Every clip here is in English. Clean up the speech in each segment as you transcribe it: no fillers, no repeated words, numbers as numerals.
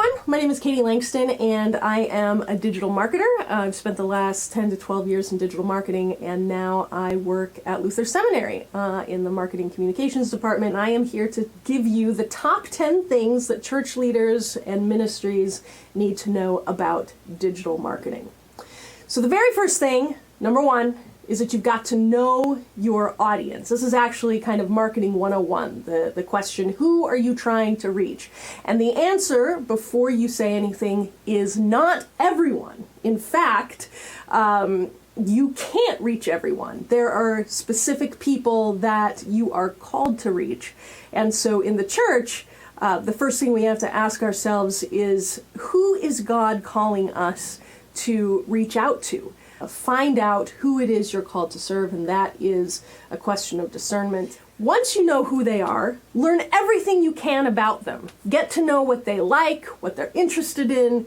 everyone, my name is Katie Langston and I am a digital marketer. I've spent the last 10 to 12 years in digital marketing and now I work at Luther Seminary in the marketing communications department. I am here to give you the top 10 things that church leaders and ministries need to know about digital marketing. So the very first thing, number one, is that you've got to know your audience. This is actually kind of marketing 101, the question, who are you trying to reach? And the answer, before you say anything, is not everyone. In fact, you can't reach everyone. There are specific people that you are called to reach. And so in the church, the first thing we have to ask ourselves is, who is God calling us to reach out to? Find out who it is you're called to serve, and that is a question of discernment. Once you know who they are, learn everything you can about them. Get to know what they like, what they're interested in.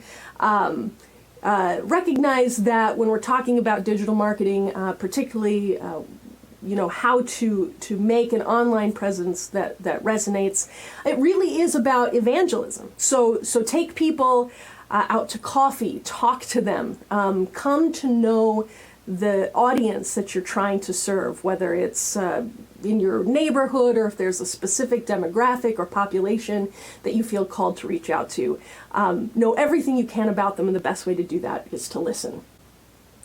Recognize that when we're talking about digital marketing, particularly how to make an online presence that resonates, it really is about evangelism. So take people out to coffee, talk to them, come to know the audience that you're trying to serve, whether it's in your neighborhood or if there's a specific demographic or population that you feel called to reach out to. Know everything you can about them, and the best way to do that is to listen.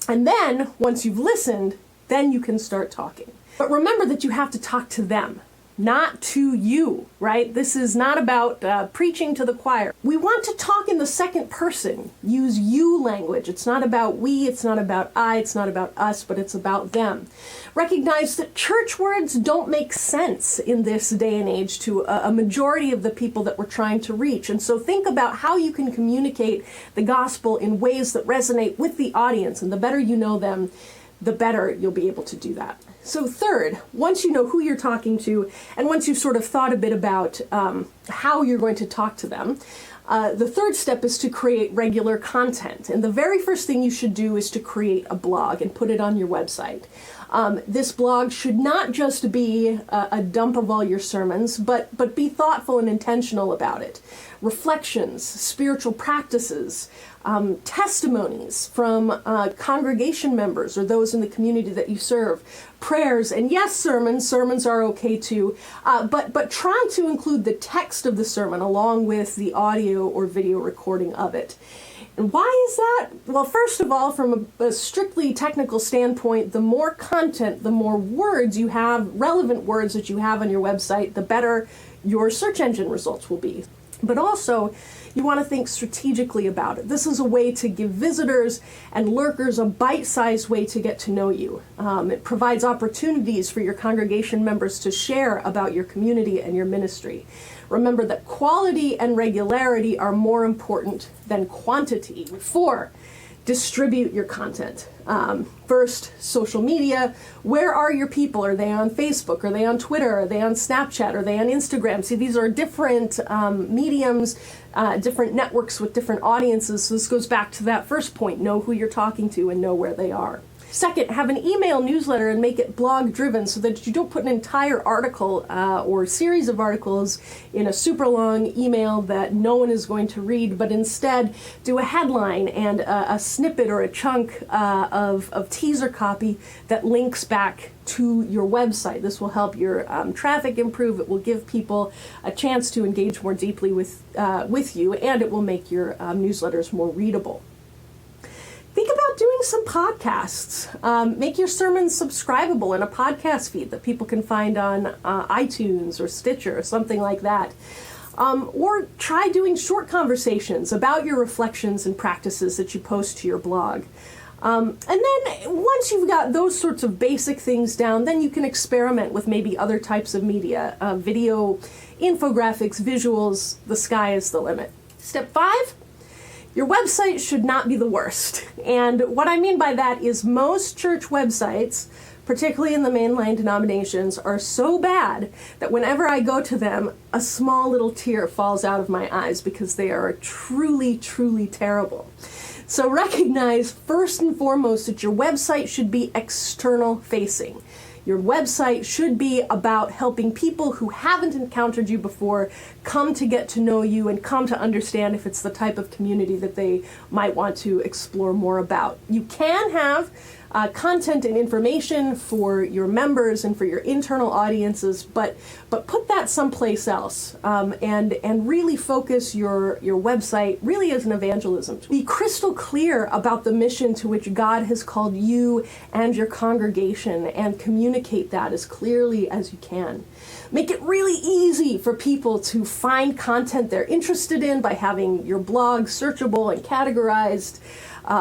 And then, once you've listened, then you can start talking. But remember that you have to talk to them, not to you, right? This is not about preaching to the choir. We want to talk in the second person, use you language. It's not about we, it's not about I, it's not about us, but it's about them. Recognize that church words don't make sense in this day and age to a majority of the people that we're trying to reach. And so think about how you can communicate the gospel in ways that resonate with the audience. And the better you know them, the better you'll be able to do that. So third, once you know who you're talking to, and once you've sort of thought a bit about how you're going to talk to them, the third step is to create regular content. And the very first thing you should do is to create a blog and put it on your website. This blog should not just be a dump of all your sermons, but be thoughtful and intentional about it. Reflections, spiritual practices, testimonies from congregation members or those in the community that you serve, prayers, and yes, sermons are okay too, but try to include the text of the sermon along with the audio or video recording of it. And why is that? Well, first of all, from a strictly technical standpoint, the more content, the more words you have, relevant words that you have on your website, the better your search engine results will be. But also, you want to think strategically about it. This is a way to give visitors and lurkers a bite-sized way to get to know you. It provides opportunities for your congregation members to share about your community and your ministry. Remember that quality and regularity are more important than quantity. 4, distribute your content. First, social media. Where are your people? Are they on Facebook? Are they on Twitter? Are they on Snapchat? Are they on Instagram? See, these are different mediums, different networks with different audiences. So this goes back to that first point. Know who you're talking to and know where they are. Second, have an email newsletter and make it blog driven so that you don't put an entire article or series of articles in a super long email that no one is going to read, but instead do a headline and a snippet or a chunk of teaser copy that links back to your website. This will help your traffic improve. It will give people a chance to engage more deeply with you, and it will make your newsletters more readable. Think about doing some podcasts. Make your sermons subscribable in a podcast feed that people can find on iTunes or Stitcher or something like that. Or try doing short conversations about your reflections and practices that you post to your blog. And then once you've got those sorts of basic things down, then you can experiment with maybe other types of media, video, infographics, visuals. The sky is the limit. Step 5. Your website should not be the worst. And what I mean by that is most church websites, particularly in the mainline denominations, are so bad that whenever I go to them, a small little tear falls out of my eyes because they are truly, truly terrible. So recognize first and foremost that your website should be external facing. Your website should be about helping people who haven't encountered you before come to get to know you and come to understand if it's the type of community that they might want to explore more about. You can have content and information for your members and for your internal audiences, but put that someplace else, and really focus your website really as an evangelism. Be crystal clear about the mission to which God has called you and your congregation, and communicate that as clearly as you can. Make it really easy for people to find content they're interested in by having your blog searchable and categorized.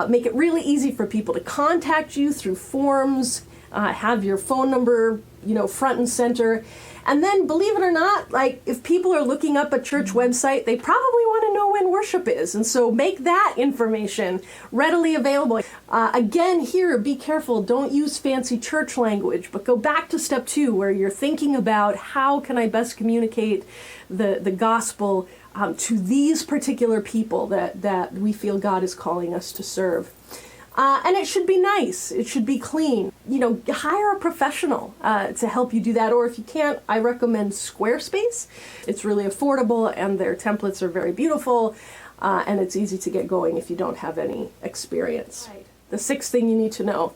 Make it really easy for people to contact you through forms, have your phone number, front and center. And then, believe it or not, like, if people are looking up a church website, they probably want to know when worship is. And so make that information readily available. Again, here, be careful. Don't use fancy church language, but go back to step 2, where you're thinking about how can I best communicate the gospel to these particular people that we feel God is calling us to serve. And it should be nice. It should be clean. Hire a professional to help you do that. Or if you can't, I recommend Squarespace. It's really affordable, and their templates are very beautiful, and it's easy to get going if you don't have any experience. Right. The 6th thing you need to know: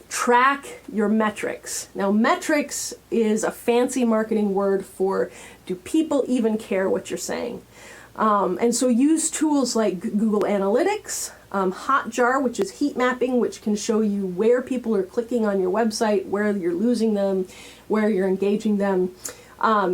track your metrics. Now, metrics is a fancy marketing word for, do people even care what you're saying? And so use tools like Google Analytics, Hotjar, which is heat mapping, which can show you where people are clicking on your website, where you're losing them, where you're engaging them.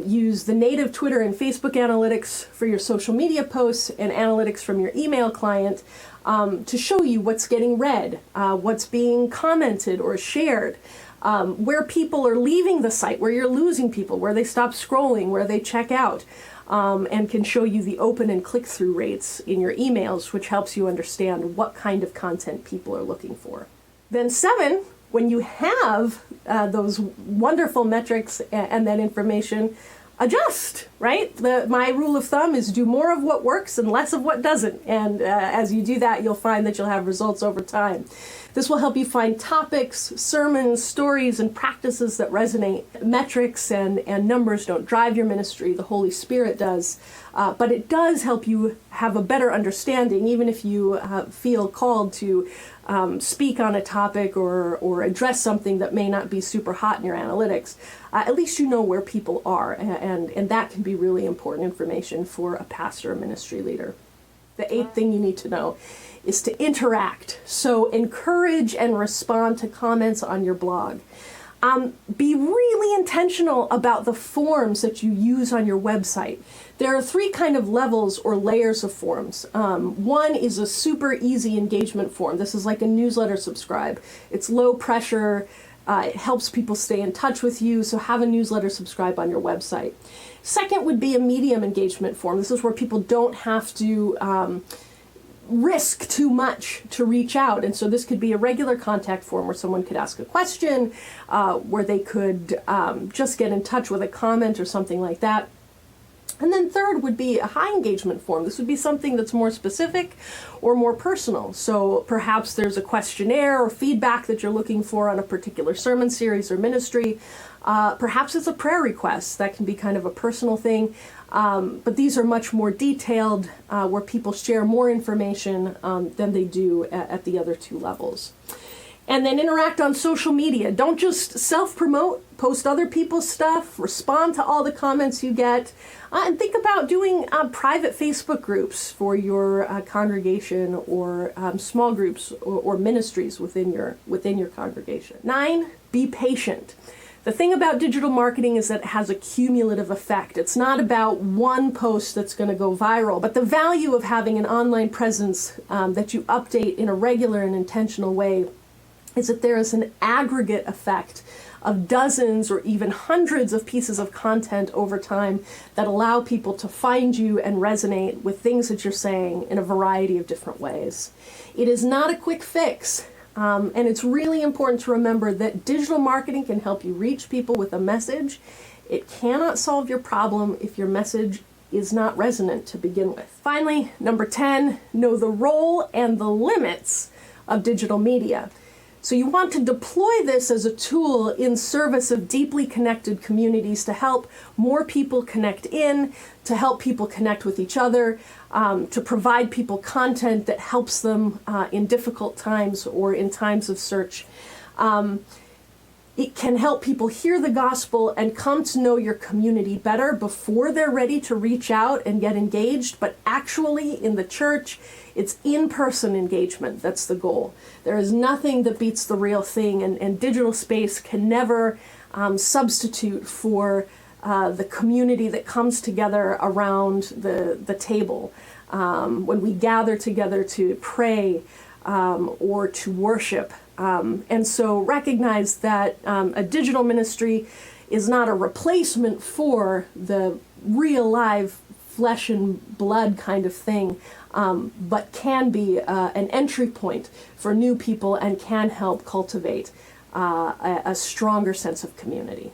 Use the native Twitter and Facebook analytics for your social media posts, and analytics from your email client to show you what's getting read, what's being commented or shared, where people are leaving the site, where you're losing people, where they stop scrolling, where they check out. And can show you the open and click-through rates in your emails, which helps you understand what kind of content people are looking for. Then 7, when you have those wonderful metrics and that information, adjust, right? My rule of thumb is do more of what works and less of what doesn't. And as you do that, you'll find that you'll have results over time. This will help you find topics, sermons, stories, and practices that resonate. Metrics and numbers don't drive your ministry. The Holy Spirit does. But it does help you have a better understanding, even if you feel called to speak on a topic or address something that may not be super hot in your analytics. At least you know where people are, and that can be really important information for a pastor or ministry leader. The 8th thing you need to know is to interact. So encourage and respond to comments on your blog. Be really intentional about the forms that you use on your website. There are 3 kind of levels or layers of forms. One is a super easy engagement form. This is like a newsletter subscribe. It's low pressure. It helps people stay in touch with you, so have a newsletter subscribe on your website. Second would be a medium engagement form. This is where people don't have to risk too much to reach out. And so this could be a regular contact form where someone could ask a question, where they could just get in touch with a comment or something like that. And then third would be a high engagement form. This would be something that's more specific or more personal. So perhaps there's a questionnaire or feedback that you're looking for on a particular sermon series or ministry. Perhaps it's a prayer request. That can be kind of a personal thing. But these are much more detailed, where people share more information than they do at the other 2 levels. And then interact on social media. Don't just self-promote, post other people's stuff, respond to all the comments you get, and think about doing private Facebook groups for your congregation, or small groups or ministries within your congregation. 9, be patient. The thing about digital marketing is that it has a cumulative effect. It's not about one post that's going to go viral, but the value of having an online presence that you update in a regular and intentional way is that there is an aggregate effect of dozens or even hundreds of pieces of content over time that allow people to find you and resonate with things that you're saying in a variety of different ways. It is not a quick fix. And it's really important to remember that digital marketing can help you reach people with a message. It cannot solve your problem if your message is not resonant to begin with. Finally, number 10, know the role and the limits of digital media. So you want to deploy this as a tool in service of deeply connected communities to help more people connect in, to help people connect with each other, to provide people content that helps them in difficult times or in times of search. It can help people hear the gospel and come to know your community better before they're ready to reach out and get engaged. But actually, in the church, it's in-person engagement that's the goal. There is nothing that beats the real thing, and digital space can never substitute for the community that comes together around the table. When we gather together to pray or to worship. And so recognize that a digital ministry is not a replacement for the real live flesh and blood kind of thing, but can be an entry point for new people and can help cultivate a stronger sense of community.